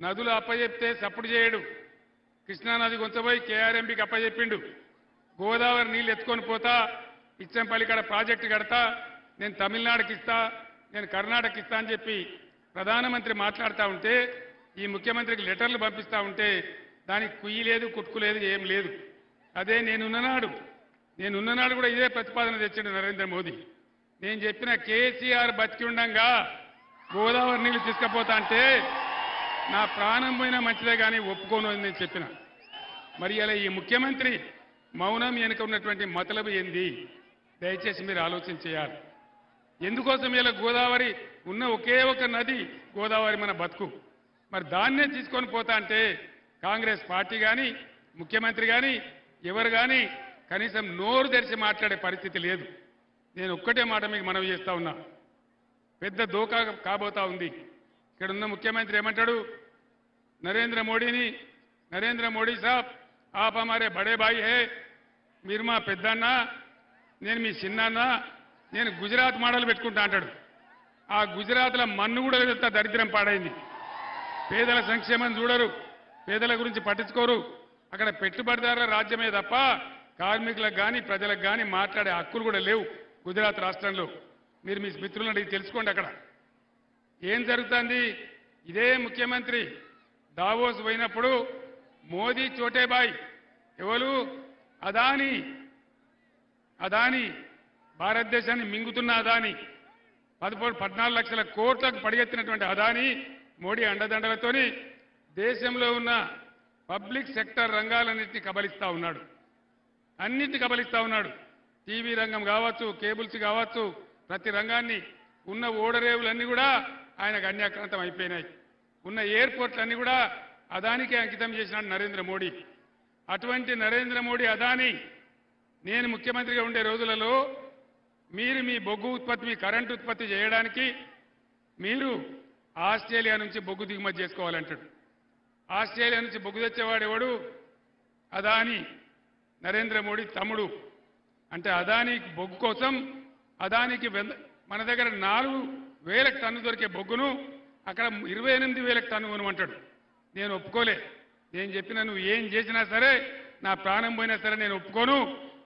నదులు అప్పచెప్తే సప్పుడు చేయడు. కృష్ణానది కొంచెపోయి కేఆర్ఎంబీకి అప్పచెప్పిండు. గోదావరి నీళ్ళు ఎత్తుకొని పోతా, ఇచ్చంపల్లి కాడ ప్రాజెక్టు కడతా, నేను తమిళనాడుకి ఇస్తా, నేను కర్ణాటక ఇస్తా అని చెప్పి ప్రధానమంత్రి మాట్లాడుతూ ఉంటే, ఈ ముఖ్యమంత్రికి లెటర్లు పంపిస్తూ ఉంటే దానికి కుయ్యి లేదు, కుట్టుకు లేదు, ఏం లేదు. అదే నేనున్ననాడు కూడా ఇదే ప్రతిపాదన తెచ్చిండు నరేంద్ర మోదీ. నేను చెప్పిన కేసీఆర్ బతికి ఉండంగా గోదావరి నీళ్లు తీసుకుపోతా అంటే నా ప్రాణం పోయినా మంచిదే కానీ ఒప్పుకోను అని నేను చెప్పిన. మరి అలా ఈ ముఖ్యమంత్రి మౌనం వెనుక ఉన్నటువంటి మతలబు ఏంది? దయచేసి మీరు ఆలోచన చేయాలి. ఎందుకోసం ఇలా గోదావరి ఉన్న ఒకే ఒక నది గోదావరి మన బతుకు. మరి దాన్నే తీసుకొని పోతా అంటే కాంగ్రెస్ పార్టీ కానీ ముఖ్యమంత్రి కానీ ఎవరు కానీ కనీసం నోరు తెరిచి మాట్లాడే పరిస్థితి లేదు. నేను ఒక్కటే మాట మీకు మనవి చేస్తా ఉన్నా, పెద్ద దోకా కాబోతా ఉంది. ఇక్కడ ఉన్న ముఖ్యమంత్రి ఏమంటాడు? నరేంద్ర మోడీ సాబ్ ఆప్ హమారే బడే భాయి హే, మీరు మా పెద్దన్న, నేను మీ చిన్నన్న, నేను గుజరాత్ మోడల్ పెట్టుకుంటా అంటాడు. ఆ గుజరాత్లో మన్ను కూడా వెళ్తా దరిద్రం పాడైంది. పేదల సంక్షేమం చూడరు, పేదల గురించి పట్టించుకోరు. అక్కడ పెట్టుబడిదారుల రాజ్యమే తప్ప కార్మికులకు కానీ ప్రజలకు కానీ మాట్లాడే హక్కులు కూడా లేవు గుజరాత్ రాష్ట్రంలో. మీరు మీ మిత్రులను అడిగి తెలుసుకోండి అక్కడ ఏం జరుగుతుంది. ఇదే ముఖ్యమంత్రి దావోస్ పోయినప్పుడు మోదీ చోటేబాయ్ ఎవరు? అదాని భారతదేశాన్ని మింగుతున్న అదాని, 14 లక్షల కోట్లకు పడిగెత్తినటువంటి అదాని మోడీ అండదండలతోని దేశంలో ఉన్న పబ్లిక్ సెక్టర్ రంగాలన్నింటినీ కబలిస్తా ఉన్నాడు. అన్నింటినీ కబలిస్తా ఉన్నాడు. టీవీ రంగం కావచ్చు, కేబుల్స్ కావచ్చు, ప్రతి రంగాన్ని, ఉన్న ఓడరేవులన్నీ కూడా ఆయనకు అన్యాక్రాంతం అయిపోయినాయి. ఉన్న ఎయిర్పోర్ట్లన్నీ కూడా అదానికే అంకితం చేసినాడు నరేంద్ర మోడీ. అటువంటి నరేంద్ర మోడీ అదాని నేను ముఖ్యమంత్రిగా ఉండే రోజులలో మీరు మీ బొగ్గు ఉత్పత్తి, మీ కరెంటు ఉత్పత్తి చేయడానికి మీరు ఆస్ట్రేలియా నుంచి బొగ్గు దిగుమతి చేసుకోవాలంటాడు. ఆస్ట్రేలియా నుంచి బొగ్గు తెచ్చేవాడు ఎవడు? అదాని, నరేంద్ర మోడీ తమ్ముడు. అంటే అదాని బొగ్గు కోసం అదానికి మన దగ్గర 4,000 టన్ను దొరికే బొగ్గును అక్కడ 28,000 టన్ను కొనమంటాడు. నేను ఒప్పుకోలే. నేను చెప్పిన నువ్వు ఏం చేసినా సరే, నా ప్రాణం పోయినా సరే నేను ఒప్పుకోను.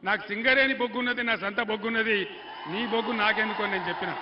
నాకు సింగరేణి బొగ్గు ఉన్నది, నా సొంత బొగ్గు ఉన్నది, నీ బొగ్గు నాకెందుకో నేను చెప్పిన.